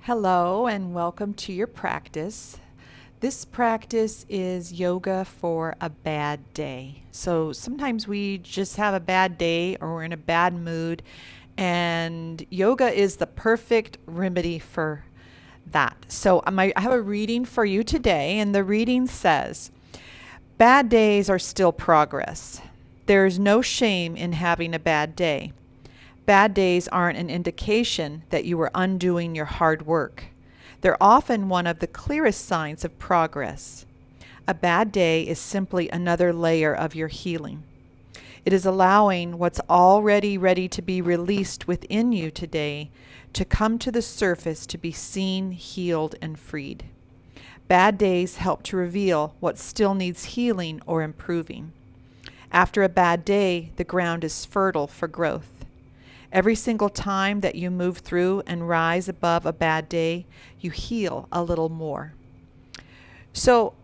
Hello and welcome to your practice. This practice is yoga for a bad day. So sometimes we just have a bad day or we're in a bad mood, and yoga is the perfect remedy for that. So I have a reading for you today, and the reading says, bad days are still progress. There is no shame in having a bad day. Bad days aren't an indication that you are undoing your hard work. They're often one of the clearest signs of progress. A bad day is simply another layer of your healing. It is allowing what's already ready to be released within you today to come to the surface to be seen, healed, and freed. Bad days help to reveal what still needs healing or improving. After a bad day, the ground is fertile for growth. Every single time that you move through and rise above a bad day, you heal a little more. So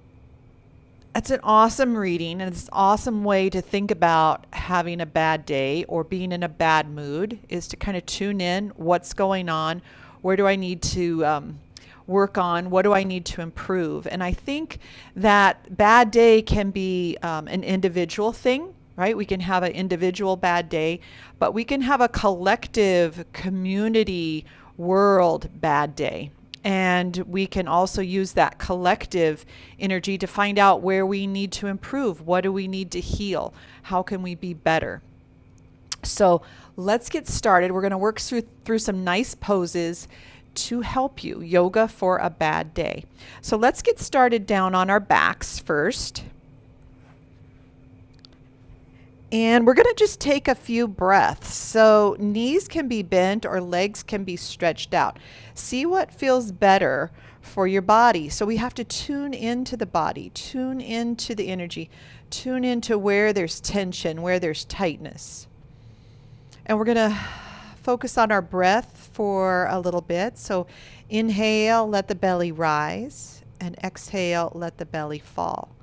that's an awesome reading, and it's an awesome way to think about having a bad day or being in a bad mood, is to kind of tune in what's going on, where do I need to work on, what do I need to improve. And I think that bad day can be an individual thing. Right? We can have an individual bad day, but we can have a collective community world bad day. And we can also use that collective energy to find out where we need to improve. What do we need to heal? How can we be better? So let's get started. We're going to work through some nice poses to help you. Yoga for a bad day. So let's get started down on our backs first. And we're going to just take a few breaths. So knees can be bent or legs can be stretched out. See what feels better for your body. So we have to tune into the body, tune into the energy, tune into where there's tension, where there's tightness. And we're going to focus on our breath for a little bit. So inhale, let the belly rise, and exhale, let the belly fall.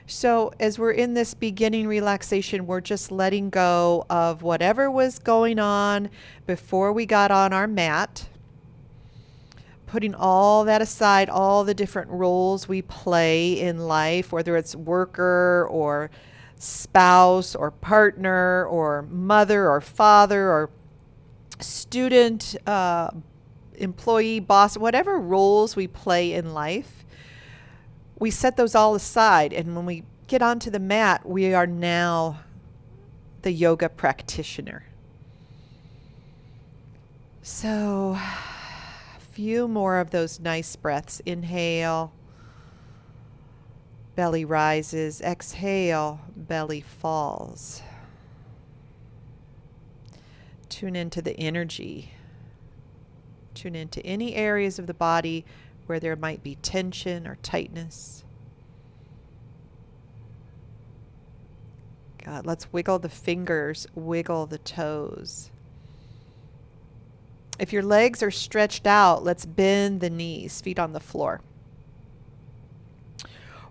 So as we're in this beginning relaxation, we're just letting go of whatever was going on before we got on our mat, putting all that aside, all the different roles we play in life, whether it's worker or spouse or partner or mother or father or student, employee, boss, whatever roles we play in life. We set those all aside, and when we get onto the mat, we are now the yoga practitioner. So a few more of those nice breaths. Inhale, belly rises. Exhale, belly falls. Tune into the energy. Tune into any areas of the body where there might be tension or tightness. God, let's wiggle the fingers, wiggle the toes. If your legs are stretched out, let's bend the knees, feet on the floor.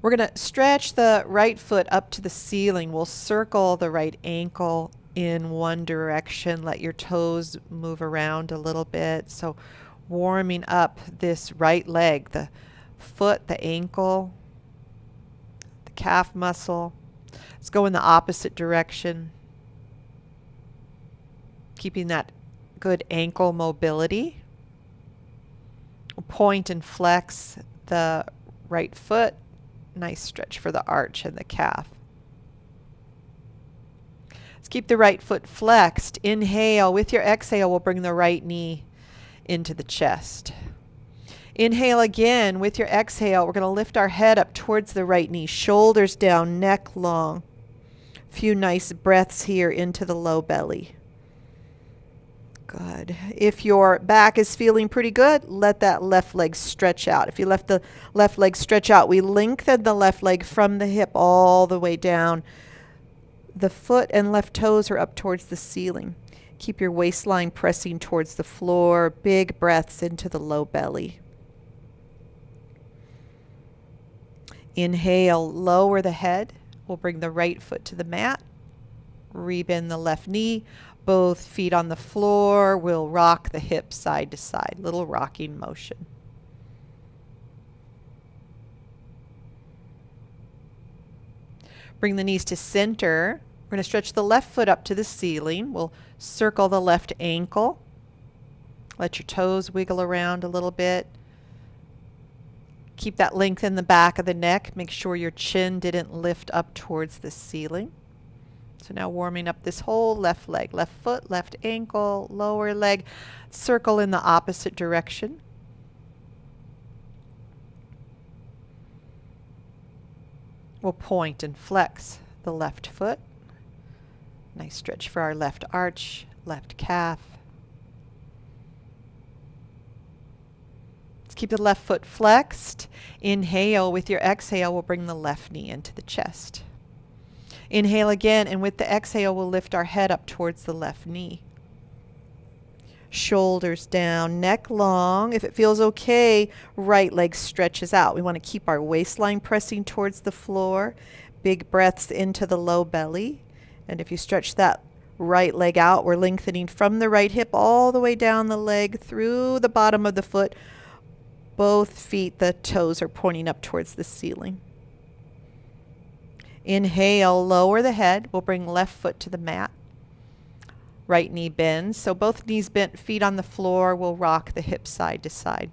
We're going to stretch the right foot up to the ceiling. We'll circle the right ankle in one direction. Let your toes move around a little bit. So warming up this right leg, the foot, the ankle, the calf muscle. Let's go in the opposite direction, keeping that good ankle mobility. We'll point and flex the right foot. Nice stretch for the arch and the calf. Let's keep the right foot flexed. Inhale. With your exhale, we'll bring the right knee into the chest. Inhale again. With your exhale, we're going to lift our head up towards the right knee, shoulders down, neck long. A few nice breaths here into the low belly. Good. If your back is feeling pretty good, let that left leg stretch out. If you let the left leg stretch out, we lengthen the left leg from the hip all the way down. The foot and left toes are up towards the ceiling. Keep your waistline pressing towards the floor. Big breaths into the low belly. Inhale, lower the head. We'll bring the right foot to the mat. Rebend the left knee. Both feet on the floor. We'll rock the hips side to side. Little rocking motion. Bring the knees to center. We're going to stretch the left foot up to the ceiling. We'll circle the left ankle. Let your toes wiggle around a little bit. Keep that length in the back of the neck. Make sure your chin didn't lift up towards the ceiling. So now warming up this whole left leg, left foot, left ankle, lower leg. Circle in the opposite direction. We'll point and flex the left foot. Nice stretch for our left arch, left calf. Let's keep the left foot flexed. Inhale. With your exhale, we'll bring the left knee into the chest. Inhale again, and with the exhale, we'll lift our head up towards the left knee. Shoulders down, neck long. If it feels okay, right leg stretches out. We want to keep our waistline pressing towards the floor. Big breaths into the low belly. And if you stretch that right leg out, we're lengthening from the right hip all the way down the leg through the bottom of the foot. Both feet, the toes are pointing up towards the ceiling. Inhale, lower the head. We'll bring left foot to the mat. Right knee bends. So both knees bent, feet on the floor. We'll rock the hips side to side.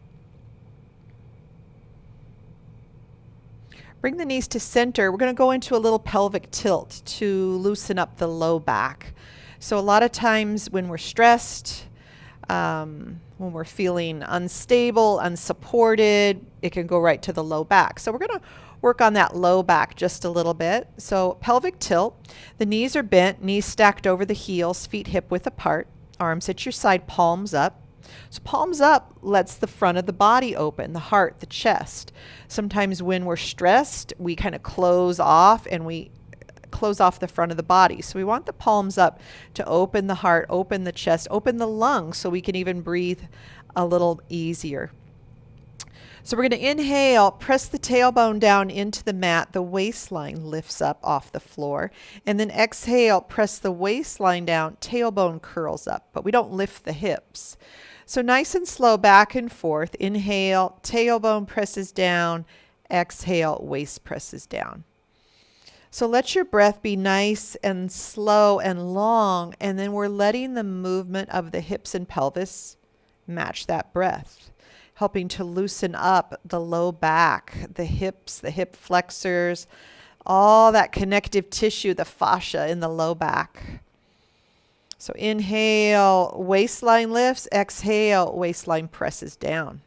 Bring the knees to center. We're going to go into a little pelvic tilt to loosen up the low back. So a lot of times when we're stressed, when we're feeling unstable, unsupported, it can go right to the low back. So we're going to work on that low back just a little bit. So pelvic tilt. The knees are bent, knees stacked over the heels, feet hip width apart, arms at your side, palms up. So palms up lets the front of the body open, the heart, the chest. Sometimes when we're stressed, we kind of close off and we close off the front of the body. So we want the palms up to open the heart, open the chest, open the lungs so we can even breathe a little easier. So we're going to inhale, press the tailbone down into the mat. The waistline lifts up off the floor. And then exhale, press the waistline down, tailbone curls up, but we don't lift the hips. So nice and slow, back and forth. Inhale, tailbone presses down. Exhale, waist presses down. So let your breath be nice and slow and long, and then we're letting the movement of the hips and pelvis match that breath, helping to loosen up the low back, the hips, the hip flexors, all that connective tissue, the fascia in the low back. So inhale, waistline lifts. Exhale, waistline presses down.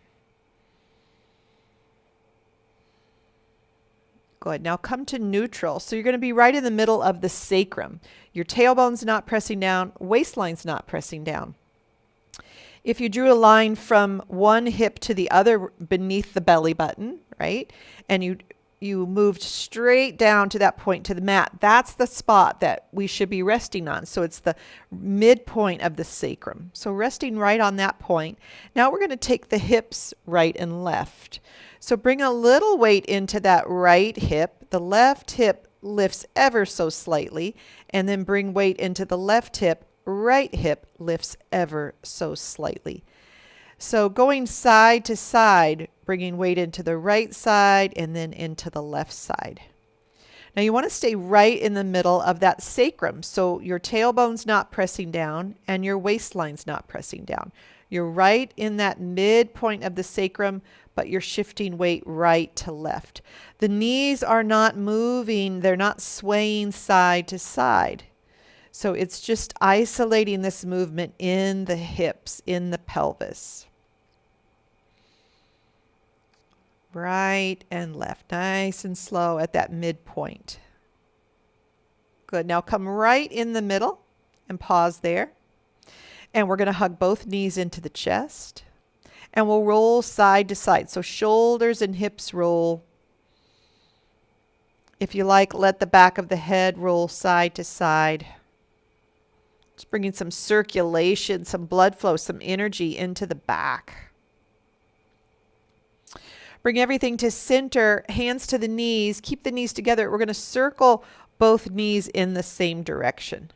Good. Now come to neutral. So you're going to be right in the middle of the sacrum. Your tailbone's not pressing down, waistline's not pressing down. If you drew a line from one hip to the other beneath the belly button, right, and you moved straight down to that point to the mat, that's the spot that we should be resting on. So it's the midpoint of the sacrum. So resting right on that point. Now we're going to take the hips right and left. So bring a little weight into that right hip. The left hip lifts ever so slightly, and then bring weight into the left hip. Right hip lifts ever so slightly. So going side to side, bringing weight into the right side and then into the left side. Now you want to stay right in the middle of that sacrum. So your tailbone's not pressing down and your waistline's not pressing down. You're right in that midpoint of the sacrum, but you're shifting weight right to left. The knees are not moving. They're not swaying side to side. So it's just isolating this movement in the hips, in the pelvis. Right and left, nice and slow at that midpoint. Good. Now come right in the middle and pause there. And we're going to hug both knees into the chest. And we'll roll side to side. So shoulders and hips roll. If you like, let the back of the head roll side to side. Just bringing some circulation, some blood flow, some energy into the back. Bring everything to center, hands to the knees. Keep the knees together. We're going to circle both knees in the same direction.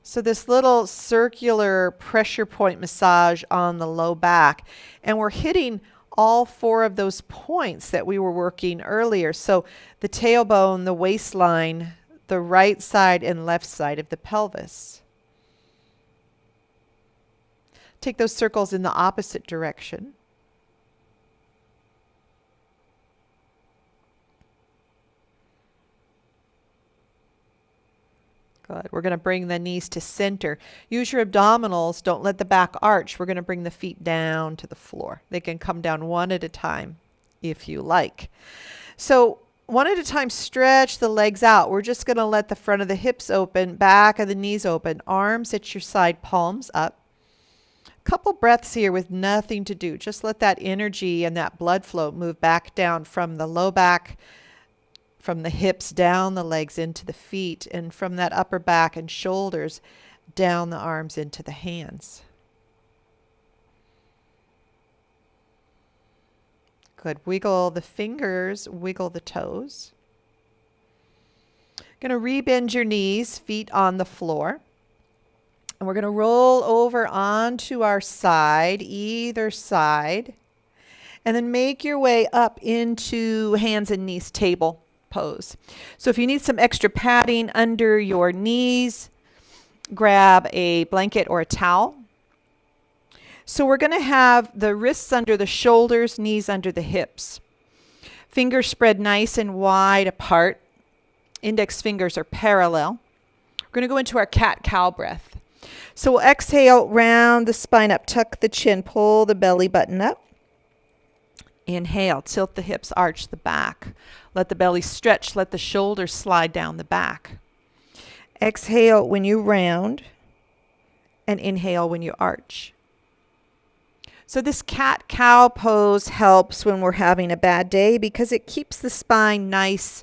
So this little circular pressure point massage on the low back. And we're hitting all 4 of those points that we were working earlier. So the tailbone, the waistline, the right side and left side of the pelvis. Take those circles in the opposite direction. Good. We're going to bring the knees to center. Use your abdominals. Don't let the back arch. We're going to bring the feet down to the floor. They can come down one at a time if you like. So one at a time, stretch the legs out. We're just going to let the front of the hips open, back of the knees open, arms at your side, palms up. Couple breaths here with nothing to do. Just let that energy and that blood flow move back down from the low back, from the hips down the legs into the feet, and from that upper back and shoulders down the arms into the hands. Good. Wiggle the fingers, wiggle the toes. Going to rebend your knees, feet on the floor. And we're going to roll over onto our side, either side, and then make your way up into hands and knees table pose. So if you need some extra padding under your knees, grab a blanket or a towel. So we're going to have the wrists under the shoulders, knees under the hips. Fingers spread nice and wide apart. Index fingers are parallel. We're going to go into our cat-cow breath. So we'll exhale, round the spine up, tuck the chin, pull the belly button up. Inhale, tilt the hips, arch the back. Let the belly stretch, let the shoulders slide down the back. Exhale when you round, and inhale when you arch. So this cat-cow pose helps when we're having a bad day because it keeps the spine nice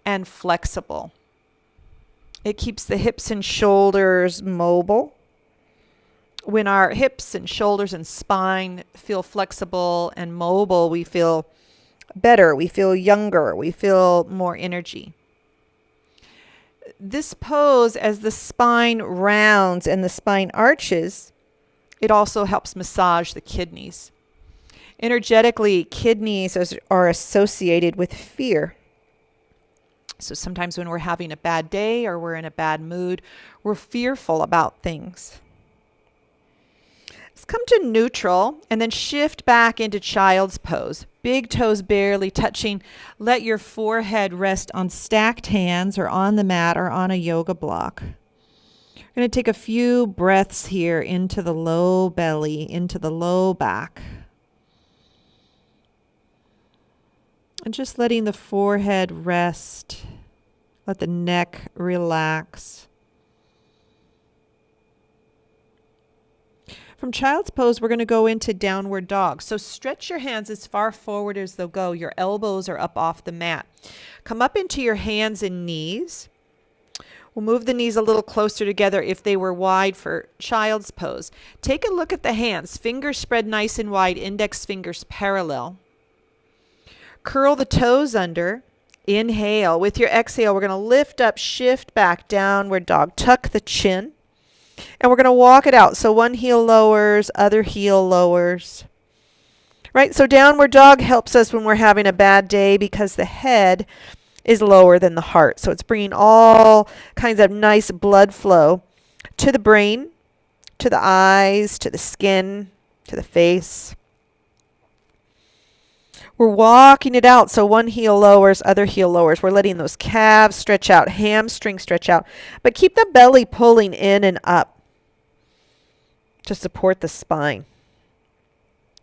and flexible. It keeps the hips and shoulders mobile. When our hips and shoulders and spine feel flexible and mobile, we feel better, we feel younger, we feel more energy. This pose, as the spine rounds and the spine arches, it also helps massage the kidneys. Energetically, kidneys are associated with fear. So sometimes when we're having a bad day or we're in a bad mood, we're fearful about things. Let's come to neutral and then shift back into child's pose. Big toes barely touching. Let your forehead rest on stacked hands or on the mat or on a yoga block. We're going to take a few breaths here into the low belly, into the low back. And just letting the forehead rest. Let the neck relax. From child's pose, we're going to go into downward dog. So stretch your hands as far forward as they'll go. Your elbows are up off the mat. Come up into your hands and knees. We'll move the knees a little closer together if they were wide for child's pose. Take a look at the hands. Fingers spread nice and wide, index fingers parallel. Curl the toes under. Inhale. With your exhale, we're going to lift up, shift back, downward dog. Tuck the chin. And we're going to walk it out. So one heel lowers, other heel lowers. Right? So downward dog helps us when we're having a bad day because the head is lower than the heart. So it's bringing all kinds of nice blood flow to the brain, to the eyes, to the skin, to the face. We're walking it out. So one heel lowers, other heel lowers. We're letting those calves stretch out, hamstrings stretch out. But keep the belly pulling in and up to support the spine.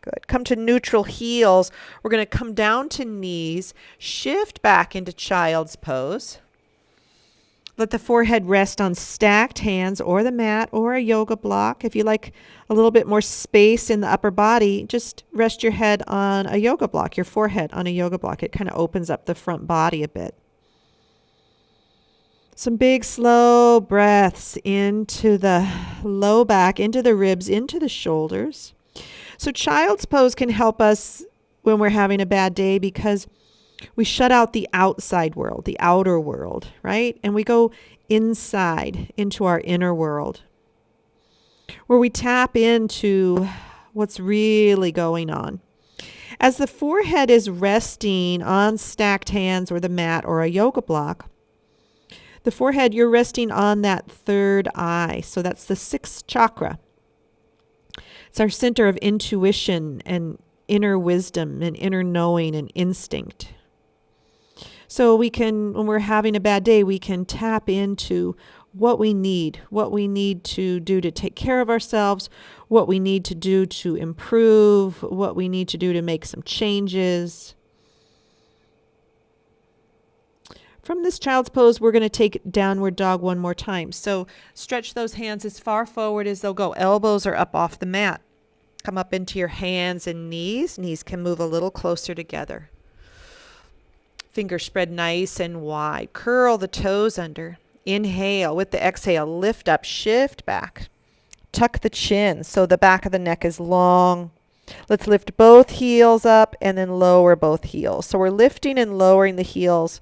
Good. Come to neutral heels. We're going to come down to knees, shift back into child's pose. Let the forehead rest on stacked hands or the mat or a yoga block. If you like a little bit more space in the upper body, just rest your head on a yoga block, your forehead on a yoga block. It kind of opens up the front body a bit. Some big, slow breaths into the low back, into the ribs, into the shoulders. So child's pose can help us when we're having a bad day because we shut out the outside world, the outer world, right? And we go inside into our inner world where we tap into what's really going on. As the forehead is resting on stacked hands or the mat or a yoga block, the forehead, you're resting on that third eye. So that's the sixth chakra. It's our center of intuition and inner wisdom and inner knowing and instinct. So we can, when we're having a bad day, we can tap into what we need to do to take care of ourselves, what we need to do to improve, what we need to do to make some changes. From this child's pose, we're going to take downward dog one more time. So stretch those hands as far forward as they'll go. Elbows are up off the mat. Come up into your hands and knees. Knees can move a little closer together. Fingers spread nice and wide. Curl the toes under. Inhale. With the exhale, lift up, shift back. Tuck the chin so the back of the neck is long. Let's lift both heels up and then lower both heels. So we're lifting and lowering the heels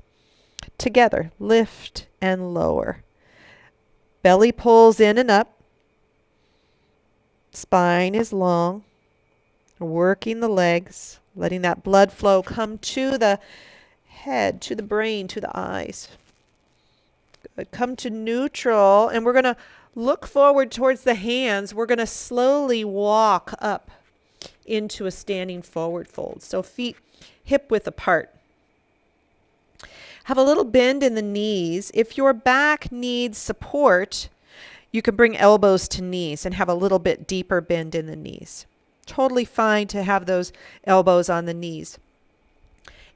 together. Lift and lower. Belly pulls in and up. Spine is long. Working the legs, letting that blood flow come to the head, to the brain, to the eyes. Good. Come to neutral, and we're going to look forward towards the hands. We're going to slowly walk up into a standing forward fold. So feet hip width apart. Have a little bend in the knees. If your back needs support, you can bring elbows to knees and have a little bit deeper bend in the knees. Totally fine to have those elbows on the knees.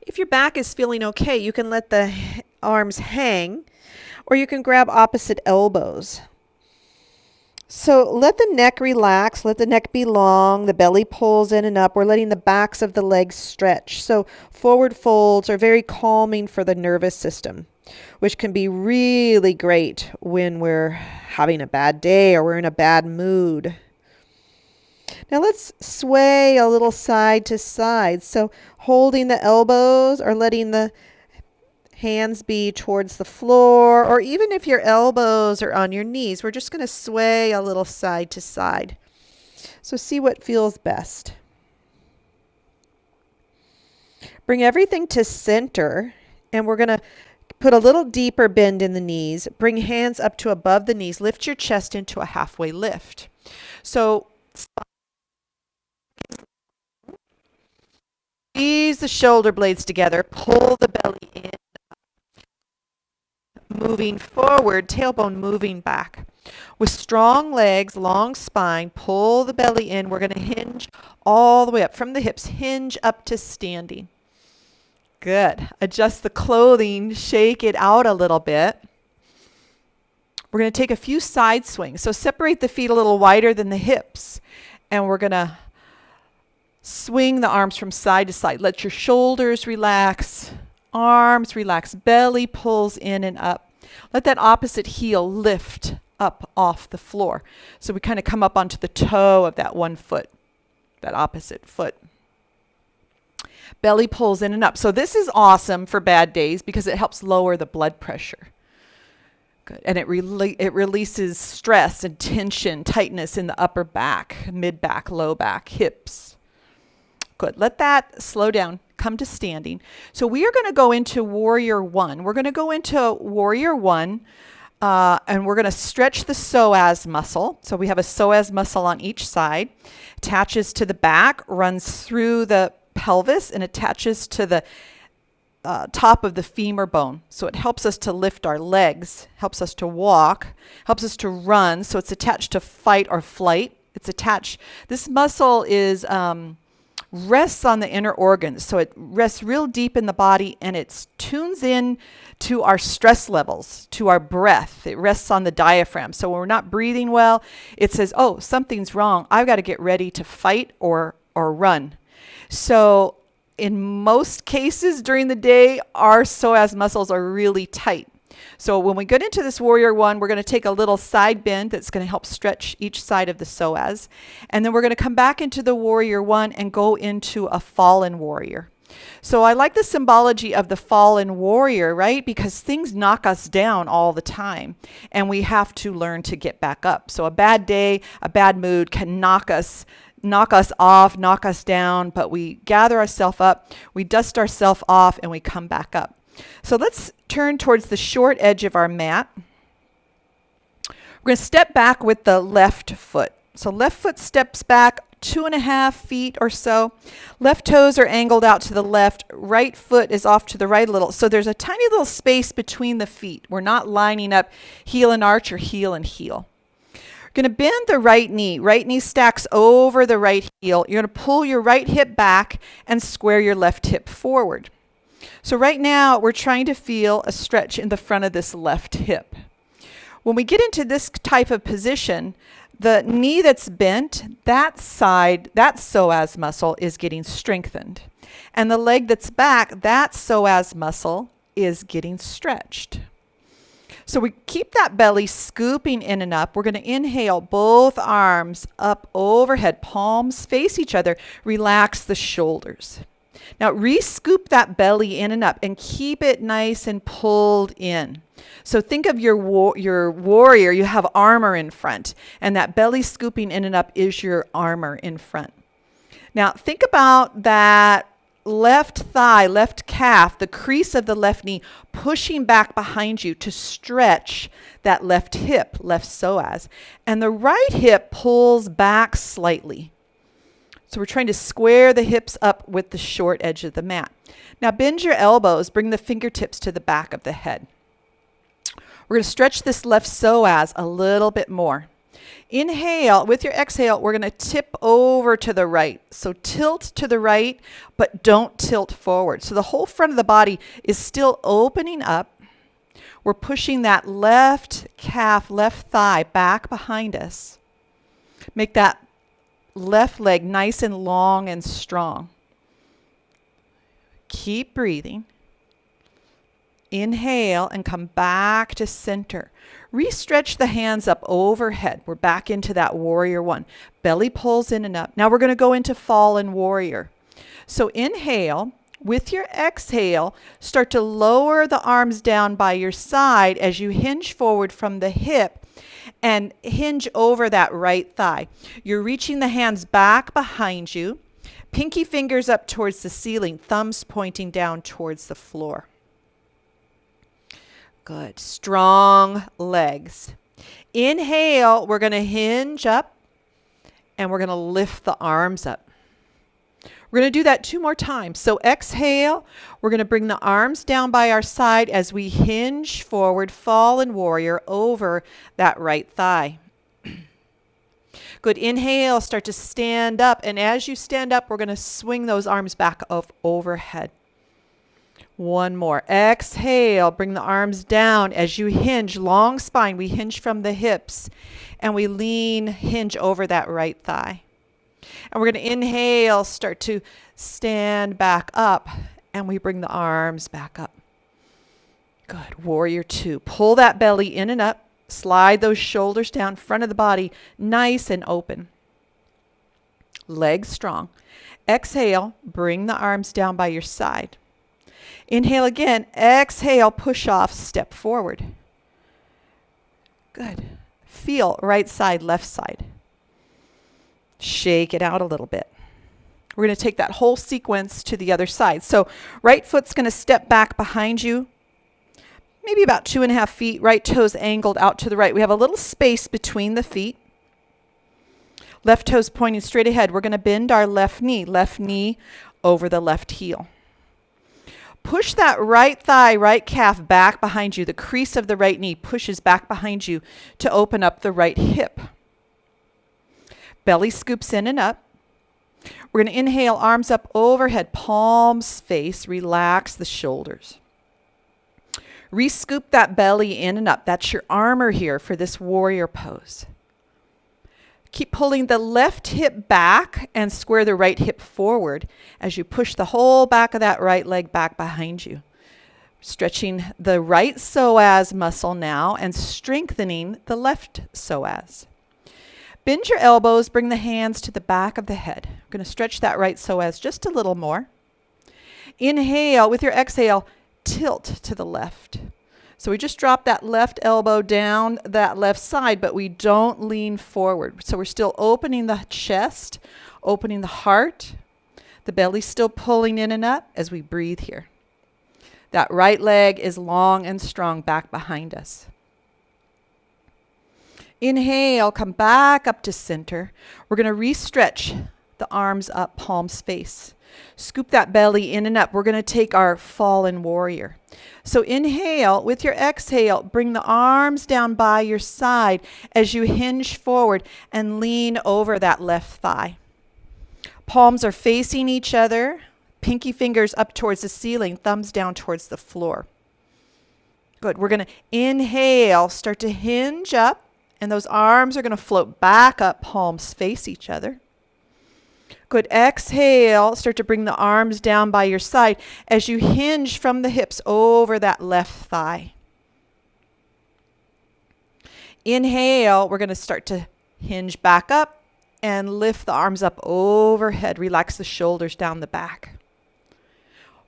If your back is feeling okay, you can let the arms hang, or you can grab opposite elbows. So let the neck relax, let the neck be long, the belly pulls in and up. We're letting the backs of the legs stretch. So forward folds are very calming for the nervous system, which can be really great when we're having a bad day or we're in a bad mood. Now let's sway a little side to side. So holding the elbows or letting the hands be towards the floor, or even if your elbows are on your knees, we're just going to sway a little side to side. So see what feels best. Bring everything to center, and we're going to put a little deeper bend in the knees. Bring hands up to above the knees. Lift your chest into a halfway lift. So squeeze the shoulder blades together. Pull the belly in. Moving forward, tailbone moving back. With strong legs, long spine, pull the belly in. We're going to hinge all the way up from the hips. Hinge up to standing. Good. Adjust the clothing. Shake it out a little bit. We're going to take a few side swings. So separate the feet a little wider than the hips. And we're going to swing the arms from side to side. Let your shoulders relax. Arms relax. Belly pulls in and up. Let that opposite heel lift up off the floor. So we kind of come up onto the toe of that one foot, that opposite foot. Belly pulls in and up. So this is awesome for bad days because it helps lower the blood pressure. Good. And it releases stress and tension, tightness in the upper back, mid back, low back, hips. Good. Let that slow down. Come to standing. So we are going to go into Warrior One. We're going to go into Warrior One, and we're going to stretch the psoas muscle. So we have a psoas muscle on each side. Attaches to the back, runs through the pelvis, and attaches to the top of the femur bone. So it helps us to lift our legs, helps us to walk, helps us to run. So it's attached to fight or flight. It's attached. This muscle is rests on the inner organs. So it rests real deep in the body, and it tunes in to our stress levels, to our breath. It rests on the diaphragm. So when we're not breathing well, it says, oh, something's wrong. I've got to get ready to fight or run. So in most cases during the day, our psoas muscles are really tight. So when we get into this Warrior One, we're going to take a little side bend that's going to help stretch each side of the psoas. And then we're going to come back into the Warrior One and go into a fallen warrior. So I like the symbology of the fallen warrior, right? Because things knock us down all the time, and we have to learn to get back up. So a bad day, a bad mood can knock us knock us off, knock us down, but we gather ourselves up, we dust ourselves off, and we come back up. So let's turn towards the short edge of our mat. We're going to step back with the left foot. So left foot steps back 2.5 feet or so. Left toes are angled out to the left. Right foot is off to the right a little. So there's a tiny little space between the feet. We're not lining up heel and arch or heel and heel. We're going to bend the right knee. Right knee stacks over the right heel. You're going to pull your right hip back and square your left hip forward. So right now we're trying to feel a stretch in the front of this left hip. When we get into this type of position, the knee that's bent, that side, that psoas muscle is getting strengthened. And the leg that's back, that psoas muscle is getting stretched. So we keep that belly scooping in and up. We're going to inhale, both arms up overhead, palms face each other. Relax the shoulders. Now re-scoop that belly in and up and keep it nice and pulled in. So think of your warrior. You have armor in front, and that belly scooping in and up is your armor in front. Now think about that left thigh, left calf, the crease of the left knee pushing back behind you to stretch that left hip, left psoas. And the right hip pulls back slightly. So we're trying to square the hips up with the short edge of the mat. Now bend your elbows, bring the fingertips to the back of the head. We're going to stretch this left psoas a little bit more. Inhale, with your exhale, we're going to tip over to the right. So tilt to the right, but don't tilt forward. So the whole front of the body is still opening up. We're pushing that left calf, left thigh back behind us. Make that left leg nice and long and strong. Keep breathing. Inhale and come back to center. Re-stretch the hands up overhead. We're back into that warrior one. Belly pulls in and up. Now we're going to go into fallen warrior. So inhale. With your exhale, start to lower the arms down by your side as you hinge forward from the hip and hinge over that right thigh. You're reaching the hands back behind you. Pinky fingers up towards the ceiling, thumbs pointing down towards the floor. Good. Strong legs. Inhale, we're going to hinge up and we're going to lift the arms up. We're going to do that 2 more times. So exhale, we're going to bring the arms down by our side as we hinge forward, fallen warrior, over that right thigh. Good. Inhale, start to stand up. And as you stand up, we're going to swing those arms back up overhead. 1 more. Exhale, bring the arms down as you hinge, long spine. We hinge from the hips and we lean, hinge over that right thigh. And we're going to inhale, start to stand back up, and we bring the arms back up. Good. Warrior 2. Pull that belly in and up. Slide those shoulders down, front of the body, nice and open. Legs strong. Exhale, bring the arms down by your side. Inhale again. Exhale, push off, step forward. Good. Feel right side, left side. Shake it out a little bit. We're going to take that whole sequence to the other side. So right foot's going to step back behind you, maybe about 2.5 feet. Right toes angled out to the right. We have a little space between the feet. Left toes pointing straight ahead. We're going to bend our left knee over the left heel. Push that right thigh, right calf back behind you. The crease of the right knee pushes back behind you to open up the right hip. Belly scoops in and up. We're going to inhale, arms up overhead, palms face, relax the shoulders. Re-scoop that belly in and up. That's your armor here for this warrior pose. Keep pulling the left hip back and square the right hip forward as you push the whole back of that right leg back behind you. Stretching the right psoas muscle now and strengthening the left psoas. Bend your elbows, bring the hands to the back of the head. We're going to stretch that right psoas just a little more. Inhale, with your exhale, tilt to the left. So we just drop that left elbow down that left side, but we don't lean forward. So we're still opening the chest, opening the heart. The belly still pulling in and up as we breathe here. That right leg is long and strong back behind us. Inhale, come back up to center. We're going to re-stretch the arms up, palms face. Scoop that belly in and up. We're going to take our fallen warrior. So inhale, with your exhale, bring the arms down by your side as you hinge forward and lean over that left thigh. Palms are facing each other, pinky fingers up towards the ceiling, thumbs down towards the floor. Good. We're going to inhale, start to hinge up, and those arms are going to float back up, palms face each other. Good. Exhale, start to bring the arms down by your side as you hinge from the hips over that left thigh. Inhale, we're going to start to hinge back up and lift the arms up overhead. Relax the shoulders down the back.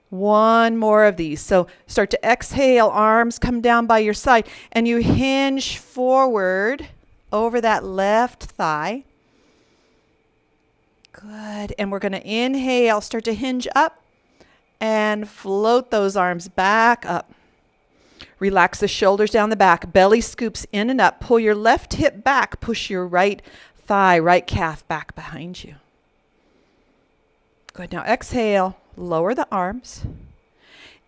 One more of these. So start to exhale, arms come down by your side, and you hinge forward over that left thigh. Good. And we're going to inhale, start to hinge up and float those arms back up. Relax the shoulders down the back. Belly scoops in and up. Pull your left hip back. Push your right thigh, right calf back behind you. Good. Now exhale. Lower the arms.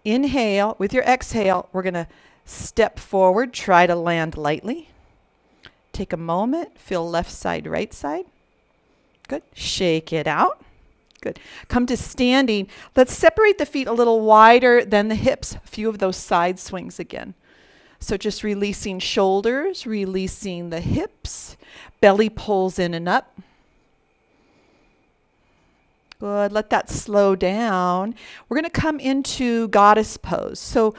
Inhale. With your exhale, we're going to step forward. Try to land lightly. Take a moment. Feel left side, right side. Good. Shake it out. Good. Come to standing. Let's separate the feet a little wider than the hips. A few of those side swings again. So just releasing shoulders, releasing the hips. Belly pulls in and up. Good. Let that slow down. We're going to come into goddess pose. So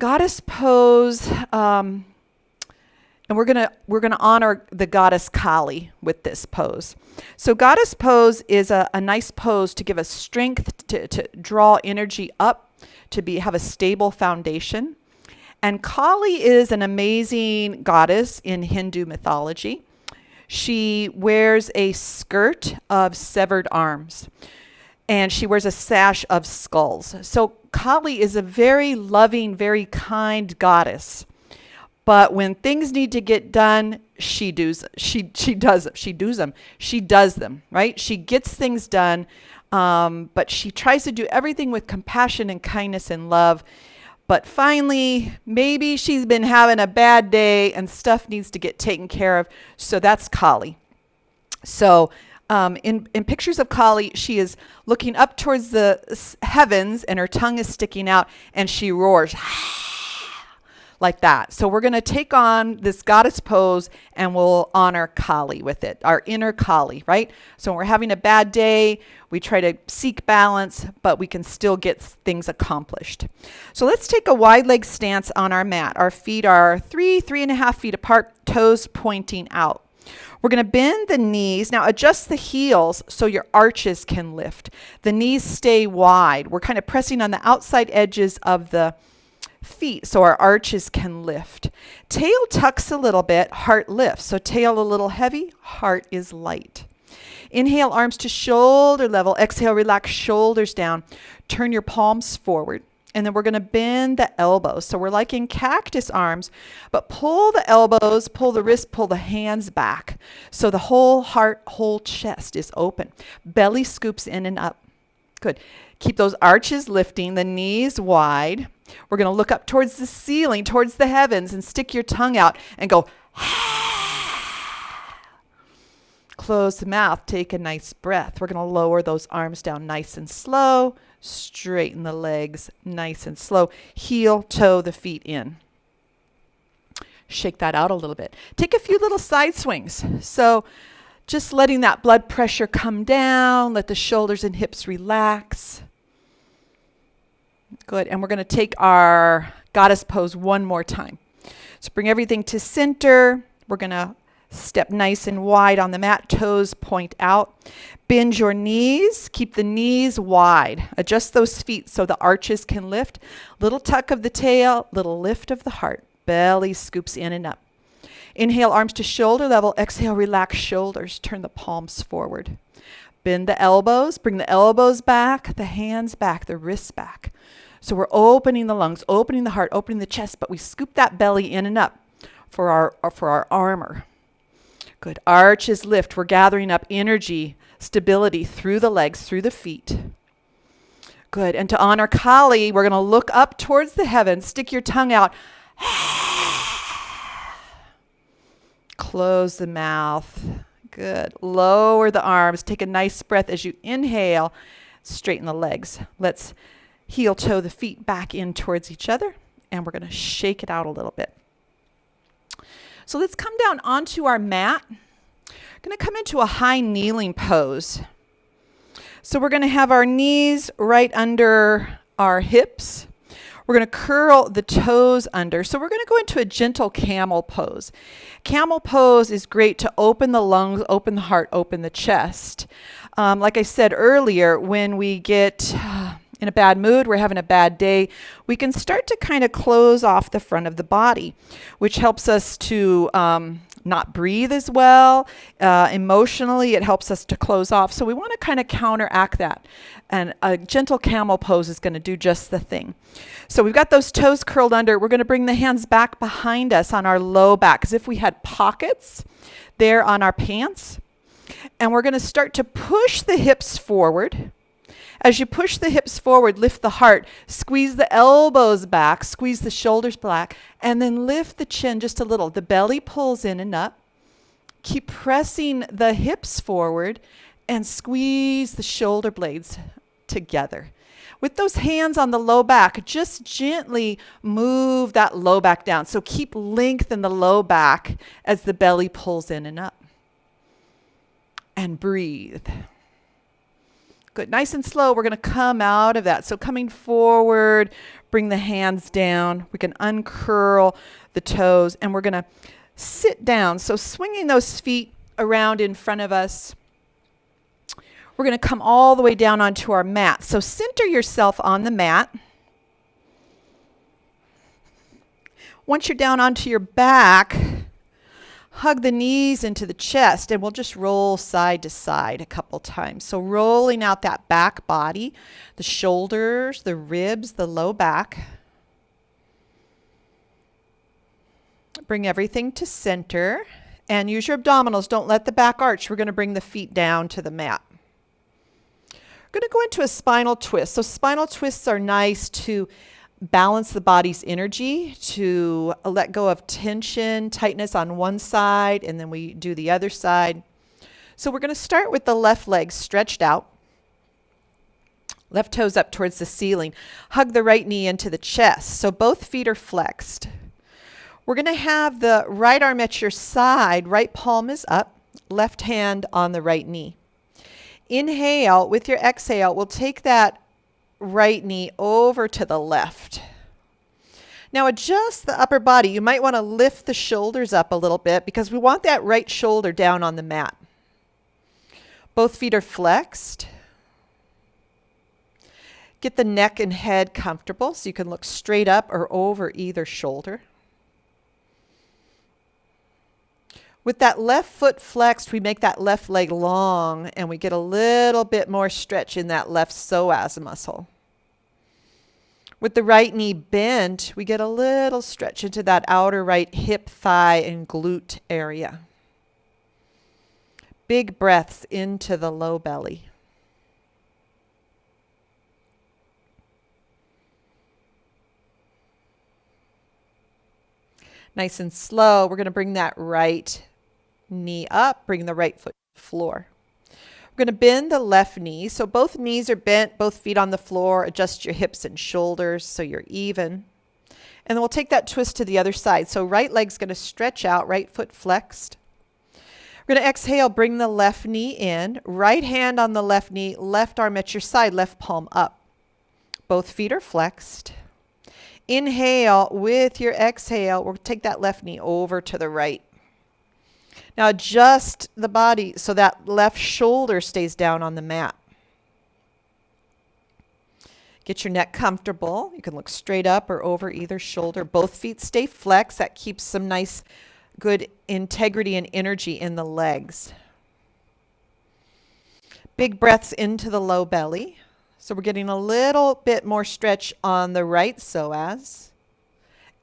goddess pose, and we're gonna honor the goddess Kali with this pose. So goddess pose is a nice pose to give us strength, to draw energy up, to have a stable foundation. And Kali is an amazing goddess in Hindu mythology. She wears a skirt of severed arms, and she wears a sash of skulls. So Kali is a very loving, very kind goddess. But when things need to get done, she does them, right? She gets things done, but she tries to do everything with compassion and kindness and love. But finally, maybe she's been having a bad day and stuff needs to get taken care of. So that's Kali. So in pictures of Kali, she is looking up towards the heavens and her tongue is sticking out and she roars like that. So we're going to take on this goddess pose and we'll honor Kali with it, our inner Kali, right? So when we're having a bad day, we try to seek balance, but we can still get things accomplished. So let's take a wide leg stance on our mat. Our feet are 3.5 feet apart, toes pointing out. We're going to bend the knees. Now adjust the heels so your arches can lift. The knees stay wide. We're kind of pressing on the outside edges of the feet so our arches can lift. Tail tucks a little bit, heart lifts. So tail a little heavy, heart is light. Inhale, arms to shoulder level. Exhale, relax shoulders down. Turn your palms forward. And then we're going to bend the elbows. So we're like in cactus arms, but pull the elbows, pull the wrists, pull the hands back. So the whole heart, whole chest is open. Belly scoops in and up. Good. Keep those arches lifting, the knees wide. We're going to look up towards the ceiling, towards the heavens, and stick your tongue out and go, close the mouth, take a nice breath. We're going to lower those arms down nice and slow, straighten the legs nice and slow, heel, toe the feet in. Shake that out a little bit. Take a few little side swings. So just letting that blood pressure come down, let the shoulders and hips relax. Good. And we're going to take our goddess pose one more time. So bring everything to center. We're going to step nice and wide on the mat. Toes point out. Bend your knees. Keep the knees wide. Adjust those feet so the arches can lift. Little tuck of the tail, little lift of the heart. Belly scoops in and up. Inhale, arms to shoulder level. Exhale, relax shoulders. Turn the palms forward. Bend the elbows, bring the elbows back, the hands back, the wrists back. So we're opening the lungs, opening the heart, opening the chest, but we scoop that belly in and up for our armor. Good. Arches lift. We're gathering up energy, stability through the legs, through the feet. Good. And to honor Kali, we're going to look up towards the heavens. Stick your tongue out. Close the mouth. Good. Lower the arms. Take a nice breath as you inhale. Straighten the legs. Let's heel toe the feet back in towards each other. And we're going to shake it out a little bit. So let's come down onto our mat. Going to come into a high kneeling pose. So we're going to have our knees right under our hips. We're going to curl the toes under. So we're going to go into a gentle camel pose. Camel pose is great to open the lungs, open the heart, open the chest. Like I said earlier, when we get in a bad mood, we're having a bad day, we can start to kind of close off the front of the body, which helps us to not breathe as well. Emotionally, it helps us to close off. So we want to kind of counteract that. And a gentle camel pose is going to do just the thing. So we've got those toes curled under. We're going to bring the hands back behind us on our low back, as if we had pockets there on our pants. And we're going to start to push the hips forward. As you push the hips forward, lift the heart, squeeze the elbows back, squeeze the shoulders back, and then lift the chin just a little. The belly pulls in and up. Keep pressing the hips forward and squeeze the shoulder blades together. With those hands on the low back, just gently move that low back down. So keep length in the low back as the belly pulls in and up. And breathe. Good. Nice and slow. We're going to come out of that. So coming forward, bring the hands down. We can uncurl the toes and we're going to sit down. So swinging those feet around in front of us. We're going to come all the way down onto our mat. So center yourself on the mat. Once you're down onto your back, hug the knees into the chest, and we'll just roll side to side a couple times. So rolling out that back body, the shoulders, the ribs, the low back. Bring everything to center, and use your abdominals. Don't let the back arch. We're going to bring the feet down to the mat. We're going to go into a spinal twist. So spinal twists are nice to balance the body's energy, to let go of tension, tightness on one side, and then we do the other side. So we're going to start with the left leg stretched out. Left toes up towards the ceiling. Hug the right knee into the chest. So both feet are flexed. We're going to have the right arm at your side. Right palm is up. Left hand on the right knee. Inhale. With your exhale, we'll take that right knee over to the left. Now adjust the upper body. You might want to lift the shoulders up a little bit because we want that right shoulder down on the mat. Both feet are flexed. Get the neck and head comfortable so you can look straight up or over either shoulder. With that left foot flexed, we make that left leg long and we get a little bit more stretch in that left psoas muscle. With the right knee bent, we get a little stretch into that outer right hip, thigh, and glute area. Big breaths into the low belly. Nice and slow, we're going to bring that right knee up, bring the right foot to the floor. We're going to bend the left knee. So both knees are bent, both feet on the floor. Adjust your hips and shoulders so you're even. And then we'll take that twist to the other side. So right leg's going to stretch out, right foot flexed. We're going to exhale, bring the left knee in. Right hand on the left knee, left arm at your side, left palm up. Both feet are flexed. Inhale, with your exhale, we'll take that left knee over to the right. Now adjust the body so that left shoulder stays down on the mat. Get your neck comfortable. You can look straight up or over either shoulder. Both feet stay flexed. That keeps some nice, good integrity and energy in the legs. Big breaths into the low belly. So we're getting a little bit more stretch on the right psoas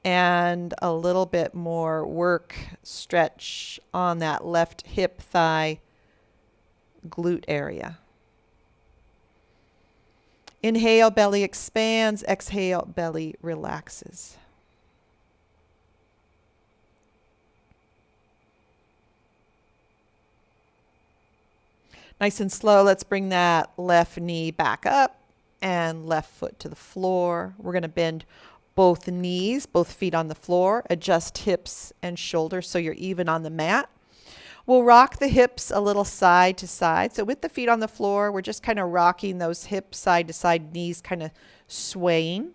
and a little bit more work stretch on that left hip thigh glute area. Inhale, belly expands. Exhale, belly relaxes. Nice and slow, let's bring that left knee back up and left foot to the floor. We're going to bend both knees, both feet on the floor. Adjust hips and shoulders so you're even on the mat. We'll rock the hips a little side to side. So with the feet on the floor, we're just kind of rocking those hips side to side, knees kind of swaying.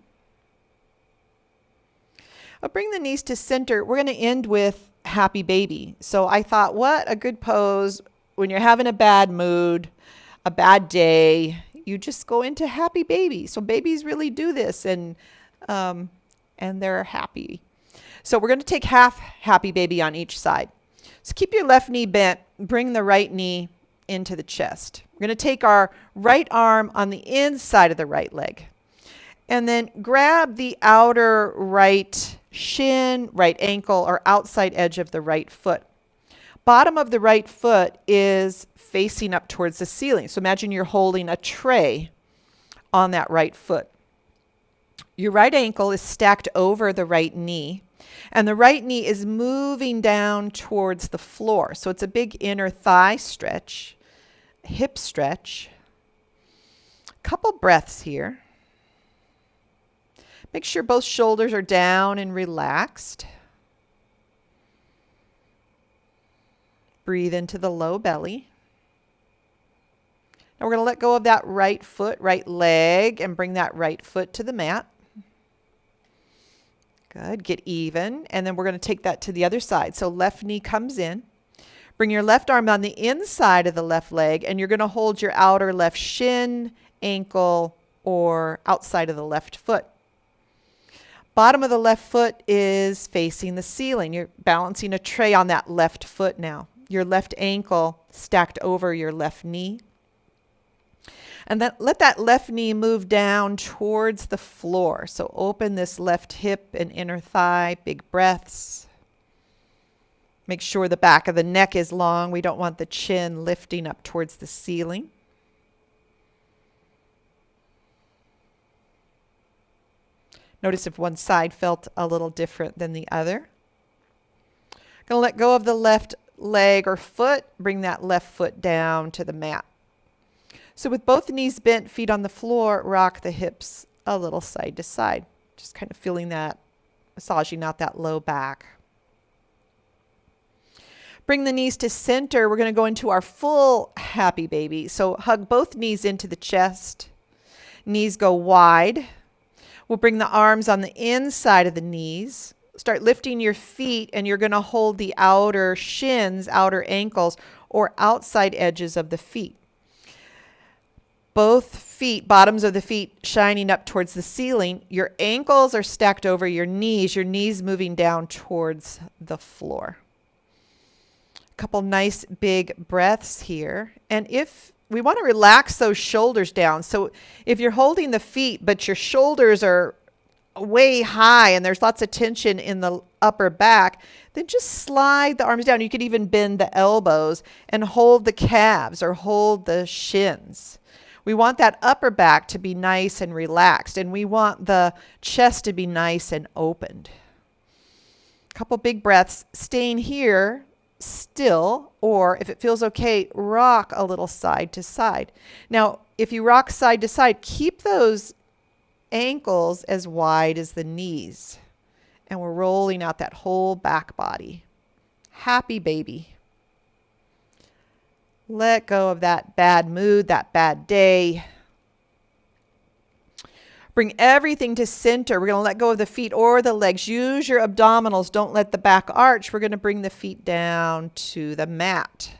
I'll bring the knees to center. We're going to end with happy baby. So I thought, what a good pose. When you're having a bad mood, a bad day, you just go into happy baby. So babies really do this, and they're happy. So we're going to take half happy baby on each side. So keep your left knee bent. Bring the right knee into the chest. We're going to take our right arm on the inside of the right leg. And then grab the outer right shin, right ankle, or outside edge of the right foot. Bottom of the right foot is facing up towards the ceiling. So imagine you're holding a tray on that right foot. Your right ankle is stacked over the right knee, and the right knee is moving down towards the floor. So it's a big inner thigh stretch, hip stretch. Couple breaths here. Make sure both shoulders are down and relaxed. Breathe into the low belly. Now we're going to let go of that right foot, right leg, and bring that right foot to the mat. Good. Get even. And then we're going to take that to the other side. So left knee comes in. Bring your left arm on the inside of the left leg, and you're going to hold your outer left shin, ankle, or outside of the left foot. Bottom of the left foot is facing the ceiling. You're balancing a tray on that left foot now. Your left ankle stacked over your left knee. And then let that left knee move down towards the floor. So open this left hip and inner thigh, big breaths. Make sure the back of the neck is long. We don't want the chin lifting up towards the ceiling. Notice if one side felt a little different than the other. Going to let go of the left leg or foot, bring that left foot down to the mat. So with both knees bent, feet on the floor, rock the hips a little side to side. Just kind of feeling that, massaging out that low back. Bring the knees to center. We're going to go into our full happy baby. So hug both knees into the chest. Knees go wide. We'll bring the arms on the inside of the knees. Start lifting your feet, and you're going to hold the outer shins, outer ankles, or outside edges of the feet. Both feet, bottoms of the feet shining up towards the ceiling. Your ankles are stacked over your knees moving down towards the floor. A couple nice big breaths here. And if we want to relax those shoulders down. So if you're holding the feet, but your shoulders are way high and there's lots of tension in the upper back, then just slide the arms down. You could even bend the elbows and hold the calves or hold the shins. We want that upper back to be nice and relaxed, and we want the chest to be nice and opened. A couple big breaths, staying here still, or if it feels okay, rock a little side to side. Now, if you rock side to side, keep those ankles as wide as the knees. And we're rolling out that whole back body. Happy baby. Let go of that bad mood, that bad day. Bring everything to center. We're going to let go of the feet or the legs. Use your abdominals. Don't let the back arch. We're going to bring the feet down to the mat.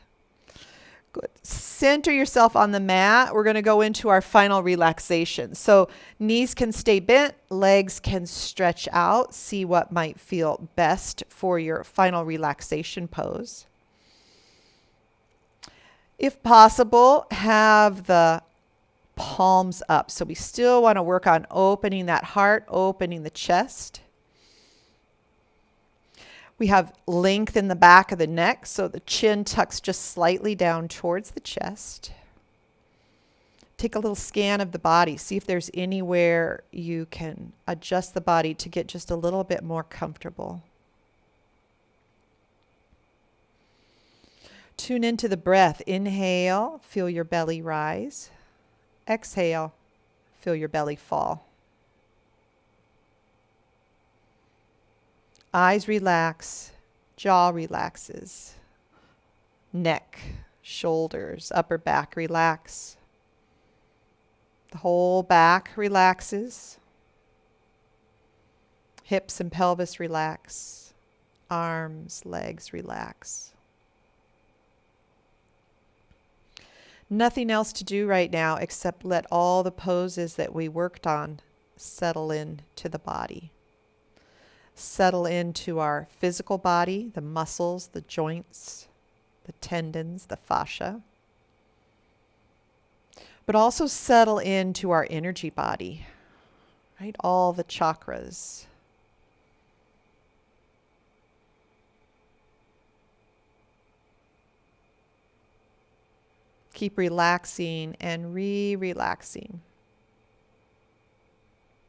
Good. Center yourself on the mat. We're going to go into our final relaxation. So knees can stay bent, legs can stretch out. See what might feel best for your final relaxation pose. If possible, have the palms up. So we still want to work on opening that heart, opening the chest. We have length in the back of the neck, so the chin tucks just slightly down towards the chest. Take a little scan of the body. See if there's anywhere you can adjust the body to get just a little bit more comfortable. Tune into the breath. Inhale, feel your belly rise. Exhale, feel your belly fall. Eyes relax, jaw relaxes. Neck, shoulders, upper back relax. The whole back relaxes. Hips and pelvis relax. Arms, legs relax. Nothing else to do right now except let all the poses that we worked on settle into the body. Settle into our physical body, the muscles, the joints, the tendons, the fascia. But also settle into our energy body, right? All the chakras. Keep relaxing and re-relaxing.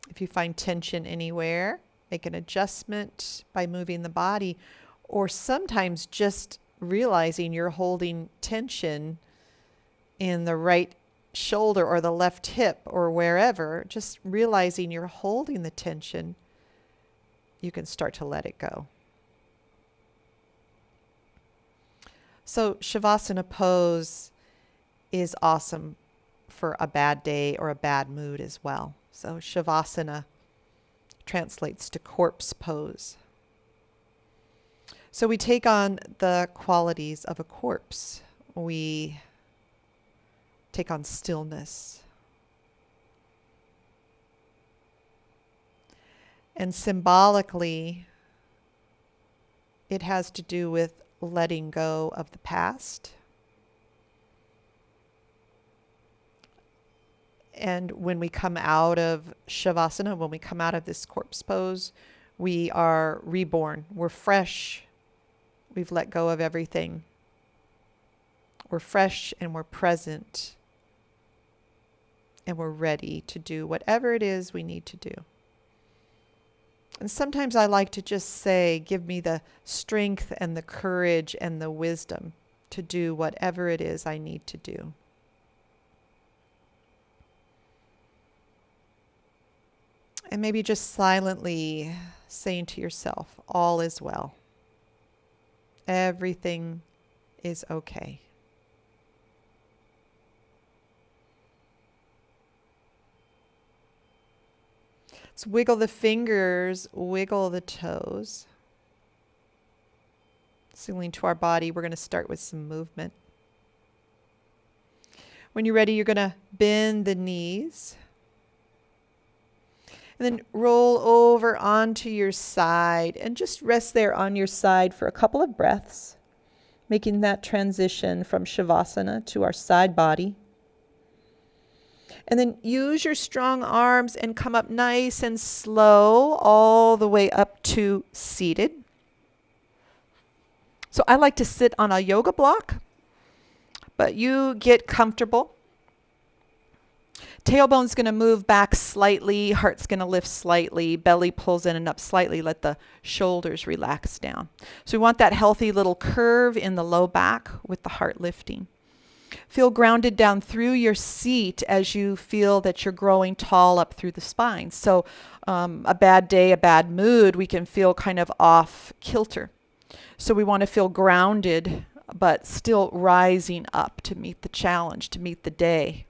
If you find tension anywhere, make an adjustment by moving the body, or sometimes just realizing you're holding tension in the right shoulder or the left hip or wherever, just realizing you're holding the tension, you can start to let it go. So Shavasana pose is awesome for a bad day or a bad mood as well. So Shavasana translates to corpse pose. So we take on the qualities of a corpse. We take on stillness. And symbolically, it has to do with letting go of the past. And when we come out of Shavasana, when we come out of this corpse pose, we are reborn. We're fresh. We've let go of everything. We're fresh and we're present. And we're ready to do whatever it is we need to do. And sometimes I like to just say, give me the strength and the courage and the wisdom to do whatever it is I need to do. And maybe just silently saying to yourself, all is well. Everything is okay. Let's wiggle the fingers, wiggle the toes. Signaling to our body, we're going to start with some movement. When you're ready, you're going to bend the knees. And then roll over onto your side and just rest there on your side for a couple of breaths, making that transition from Shavasana to our side body. And then use your strong arms and come up nice and slow all the way up to seated. So I like to sit on a yoga block, but you get comfortable. Tailbone's going to move back slightly, heart's going to lift slightly, belly pulls in and up slightly, let the shoulders relax down. So we want that healthy little curve in the low back with the heart lifting. Feel grounded down through your seat as you feel that you're growing tall up through the spine. So a bad day, a bad mood, we can feel kind of off kilter. So we want to feel grounded, but still rising up to meet the challenge, to meet the day.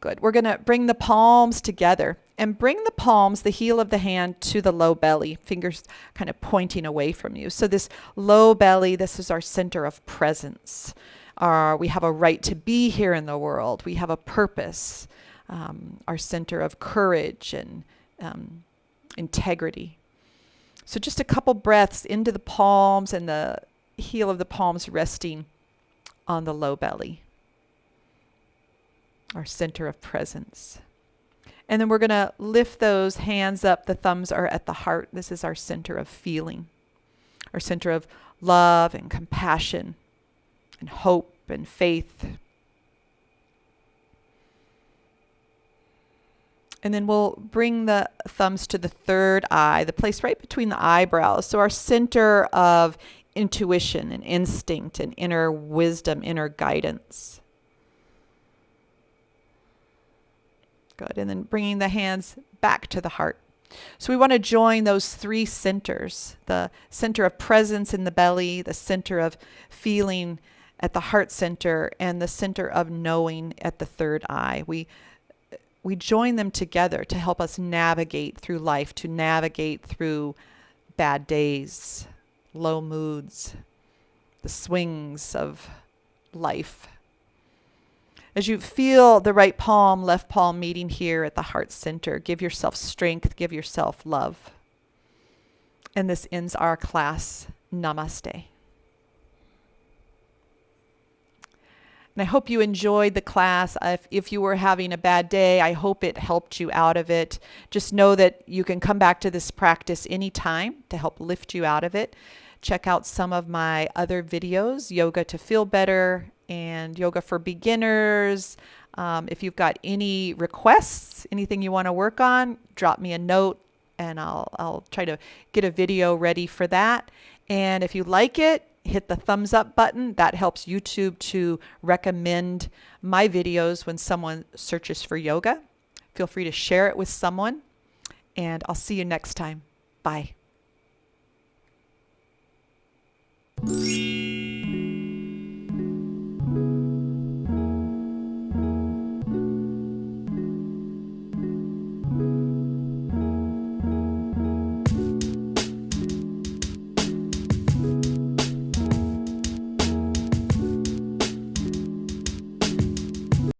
Good. We're going to bring the palms together and bring the palms, the heel of the hand, to the low belly, fingers kind of pointing away from you. So this low belly, this is our center of presence. We have a right to be here in the world. We have a purpose, our center of courage and integrity. So just a couple breaths into the palms and the heel of the palms resting on the low belly, our center of presence. And then we're going to lift those hands up. The thumbs are at the heart. This is our center of feeling, our center of love and compassion and hope and faith. And then we'll bring the thumbs to the third eye, the place right between the eyebrows. So our center of intuition and instinct and inner wisdom, inner guidance. Good. And then bringing the hands back to the heart. So we want to join those three centers, the center of presence in the belly, the center of feeling at the heart center, and the center of knowing at the third eye. We join them together to help us navigate through life, to navigate through bad days, low moods, the swings of life. As you feel the right palm, left palm meeting here at the heart center, give yourself strength, give yourself love. And this ends our class. Namaste. And I hope you enjoyed the class. If you were having a bad day, I hope it helped you out of it. Just know that you can come back to this practice anytime to help lift you out of it. Check out some of my other videos, Yoga to Feel Better and Yoga for Beginners. If you've got any requests, anything you want to work on, drop me a note and I'll try to get a video ready for that. And if you like it, hit the thumbs up button. That helps YouTube to recommend my videos when someone searches for yoga. Feel free to share it with someone, and I'll see you next time. Bye.